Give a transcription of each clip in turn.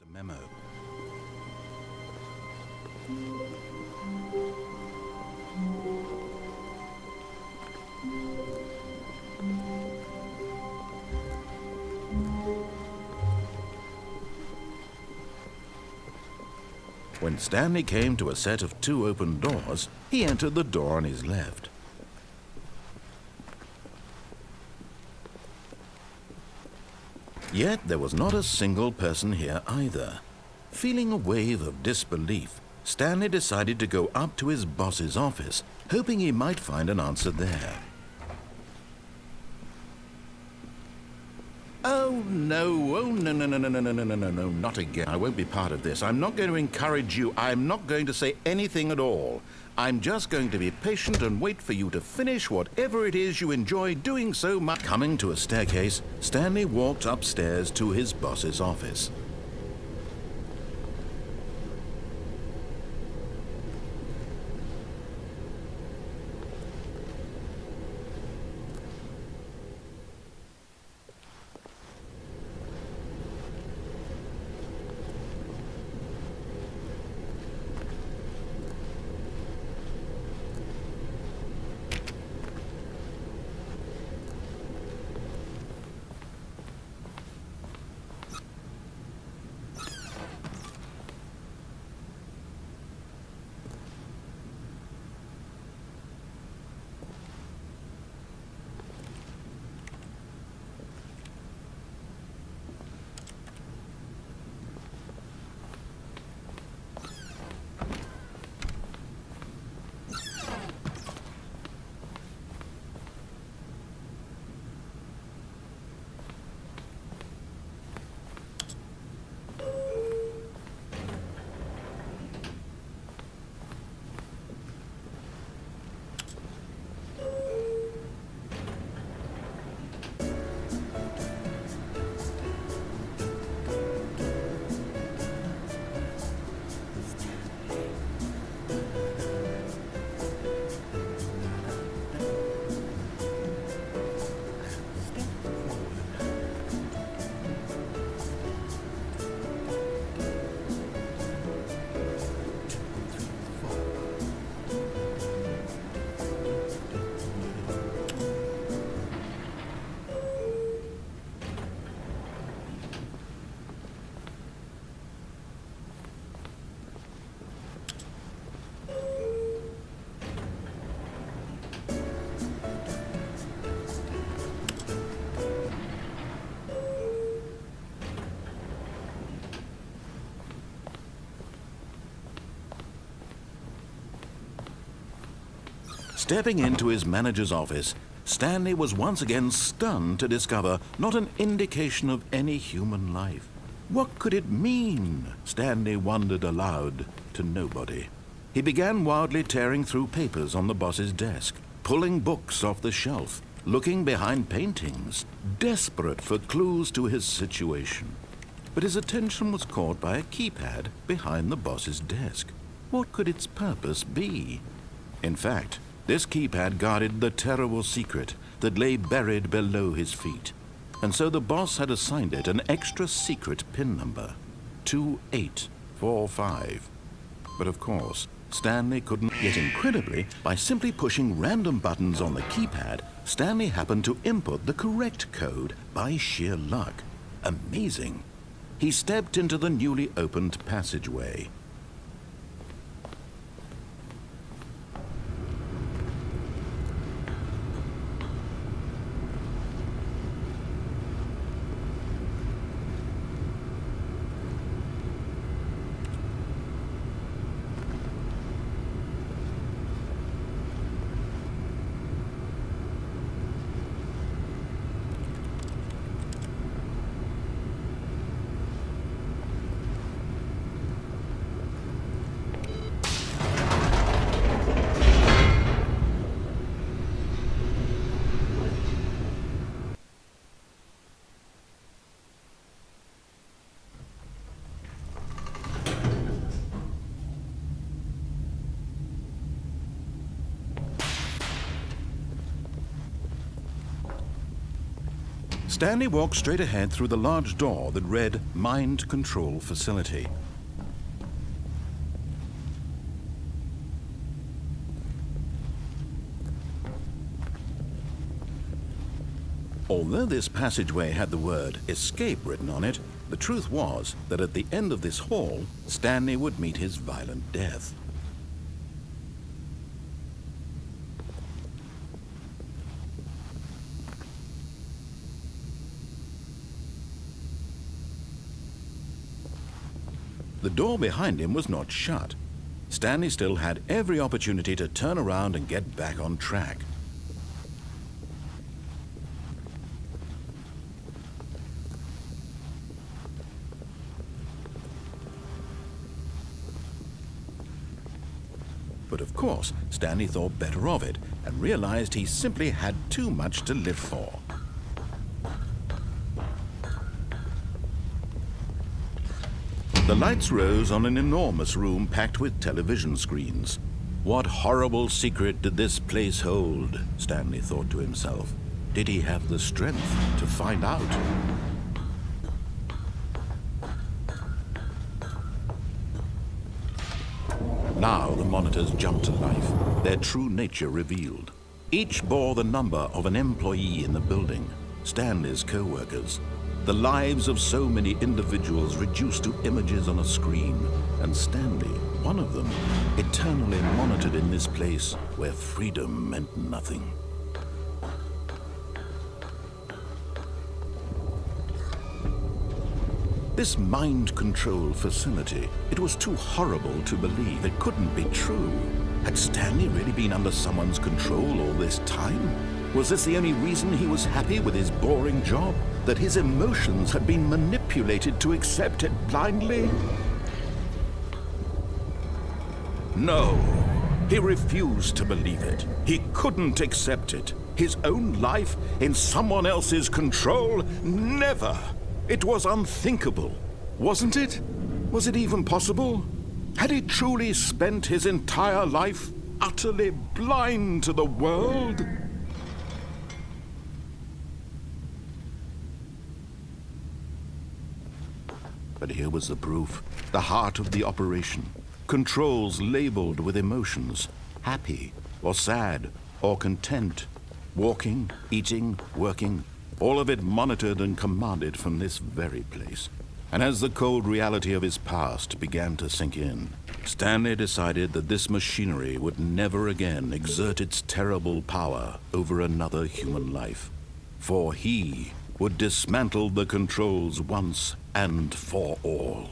A memo. When Stanley came to a set of 2 open doors, he entered the door on his left. Yet there was not a single person here either. Feeling a wave of disbelief, Stanley decided to go up to his boss's office, hoping he might find an answer there. Oh, no, no, not again. I won't be part of this. I'm not going to encourage you. I'm not going to say anything at all. I'm just going to be patient and wait for you to finish whatever it is you enjoy doing so much. Coming to a staircase, Stanley walked upstairs to his boss's office. Stepping into his manager's office, Stanley was once again stunned to discover not an indication of any human life. What could it mean? Stanley wondered aloud to nobody. He began wildly tearing through papers on the boss's desk, pulling books off the shelf, looking behind paintings, desperate for clues to his situation. But his attention was caught by a keypad behind the boss's desk. What could its purpose be? In fact, this keypad guarded the terrible secret that lay buried below his feet. And so the boss had assigned it an extra secret PIN number, 2845. But of course, Stanley couldn't. Yet incredibly, by simply pushing random buttons on the keypad, Stanley happened to input the correct code by sheer luck. Amazing. He stepped into the newly opened passageway. Stanley walked straight ahead through the large door that read Mind Control Facility. Although this passageway had the word escape written on it, the truth was that at the end of this hall, Stanley would meet his violent death. The door behind him was not shut. Stanley still had every opportunity to turn around and get back on track. But of course, Stanley thought better of it and realized he simply had too much to live for. The lights rose on an enormous room packed with television screens. What horrible secret did this place hold? Stanley thought to himself. Did he have the strength to find out? Now the monitors jumped to life, their true nature revealed. Each bore the number of an employee in the building, Stanley's co-workers. The lives of so many individuals reduced to images on a screen, and Stanley, one of them, eternally monitored in this place where freedom meant nothing. This mind control facility, it was too horrible to believe. It couldn't be true. Had Stanley really been under someone's control all this time? Was this the only reason he was happy with his boring job? That his emotions had been manipulated to accept it blindly? No, he refused to believe it. He couldn't accept it. His own life in someone else's control? Never! It was unthinkable, wasn't it? Was it even possible? Had he truly spent his entire life utterly blind to the world? But here was the proof, the heart of the operation. Controls labeled with emotions, happy or sad or content, walking, eating, working, all of it monitored and commanded from this very place. And as the cold reality of his past began to sink in, Stanley decided that this machinery would never again exert its terrible power over another human life. For he would dismantle the controls once and for all.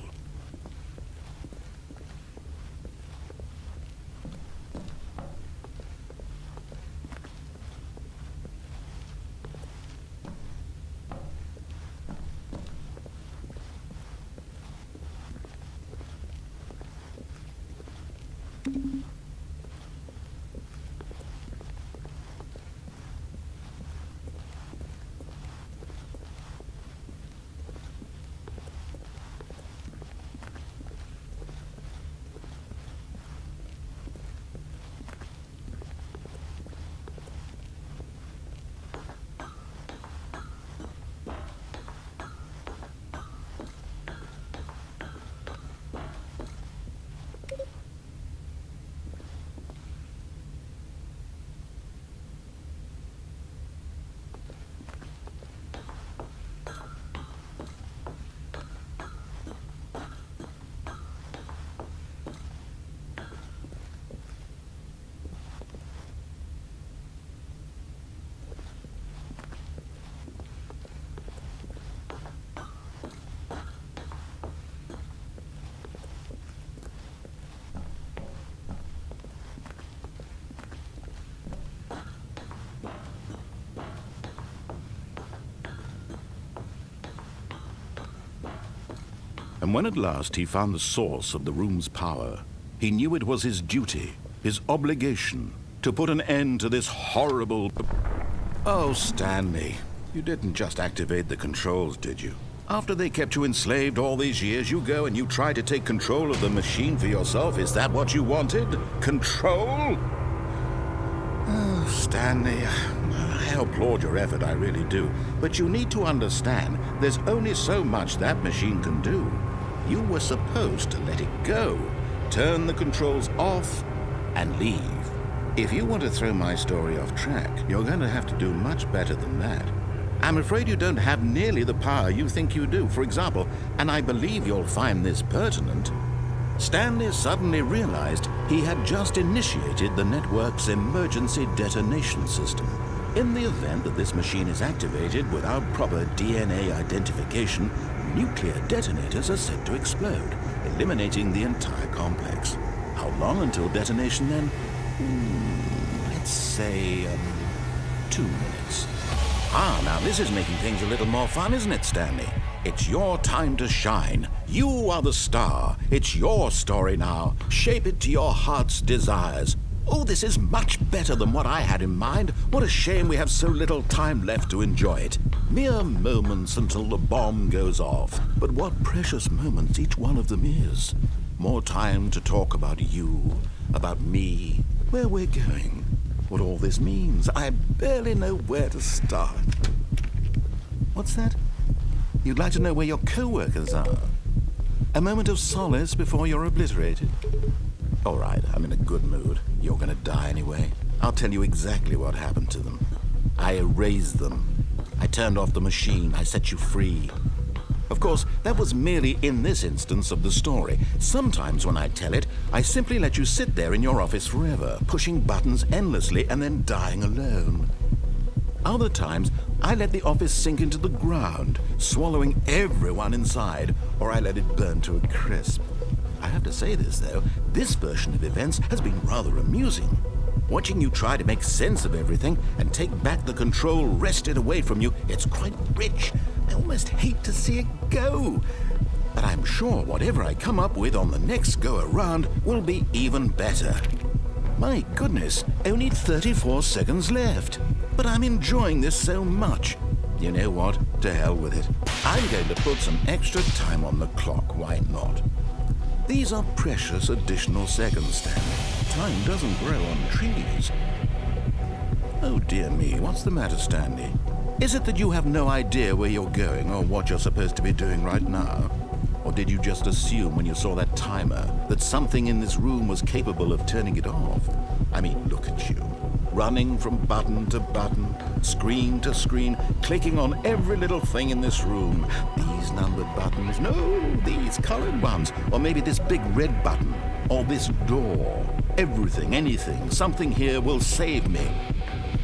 And when at last he found the source of the room's power, he knew it was his duty, his obligation, to put an end to this horrible... Oh, Stanley, you didn't just activate the controls, did you? After they kept you enslaved all these years, you go and you try to take control of the machine for yourself. Is that what you wanted? Control? Oh, Stanley, I applaud your effort, I really do. But you need to understand, there's only so much that machine can do. You were supposed to let it go, turn the controls off, and leave. If you want to throw my story off track, you're going to have to do much better than that. I'm afraid you don't have nearly the power you think you do. For example, and I believe you'll find this pertinent, Stanley suddenly realized he had just initiated the network's emergency detonation system. In the event that this machine is activated without proper DNA identification, nuclear detonators are said to explode, eliminating the entire complex. How long until detonation then? Let's say 2 minutes. Now this is making things a little more fun, isn't it, Stanley? It's your time to shine. You are the star. It's your story now. Shape it to your heart's desires. Oh, this is much better than what I had in mind. What a shame we have so little time left to enjoy it. Mere moments until the bomb goes off. But what precious moments each one of them is. More time to talk about you, about me, where we're going, what all this means. I barely know where to start. What's that? You'd like to know where your co-workers are? A moment of solace before you're obliterated? All right, I'm in a good mood. You're gonna die anyway. I'll tell you exactly what happened to them. I erased them. I turned off the machine. I set you free. Of course, that was merely in this instance of the story. Sometimes when I tell it, I simply let you sit there in your office forever, pushing buttons endlessly and then dying alone. Other times, I let the office sink into the ground, swallowing everyone inside, or I let it burn to a crisp. I have to say this, though, this version of events has been rather amusing. Watching you try to make sense of everything and take back the control wrested away from you, it's quite rich. I almost hate to see it go. But I'm sure whatever I come up with on the next go-around will be even better. My goodness, only 34 seconds left. But I'm enjoying this so much. You know what? To hell with it. I'm going to put some extra time on the clock. Why not? These are precious additional seconds, Stanley. Time doesn't grow on trees. Oh dear me, what's the matter, Stanley? Is it that you have no idea where you're going or what you're supposed to be doing right now? Or did you just assume when you saw that timer that something in this room was capable of turning it off? I mean, look at you. Running from button to button, screen to screen, clicking on every little thing in this room. These numbered buttons, no, these colored ones. Or maybe this big red button, or this door. Everything, anything, something here will save me.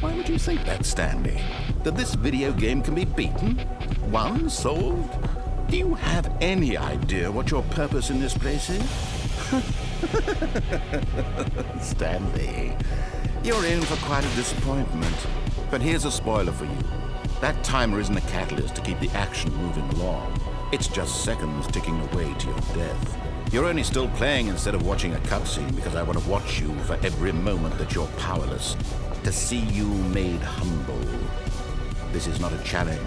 Why would you think that, Stanley? That this video game can be beaten? Won? Solved? Do you have any idea what your purpose in this place is? Stanley, you're in for quite a disappointment. But here's a spoiler for you. That timer isn't a catalyst to keep the action moving along. It's just seconds ticking away to your death. You're only still playing instead of watching a cutscene because I want to watch you for every moment that you're powerless. To see you made humble. This is not a challenge.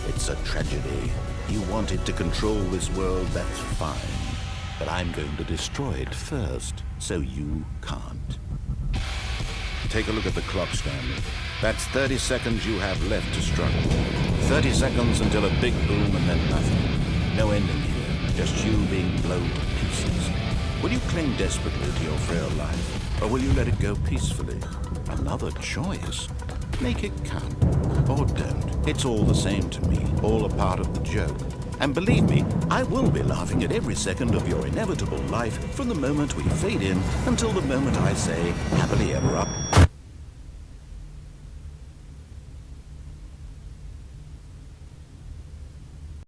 It's a tragedy. You wanted to control this world, that's fine. But I'm going to destroy it first, so you can't. Take a look at the clock, Stanley. That's 30 seconds you have left to struggle. 30 seconds until a big boom and then nothing. No ending here, just you being blown to pieces. Will you cling desperately to your frail life, or will you let it go peacefully? Another choice. Make it count. Or don't. It's all the same to me, all a part of the joke. And believe me, I will be laughing at every second of your inevitable life from the moment we fade in until the moment I say, happily ever up.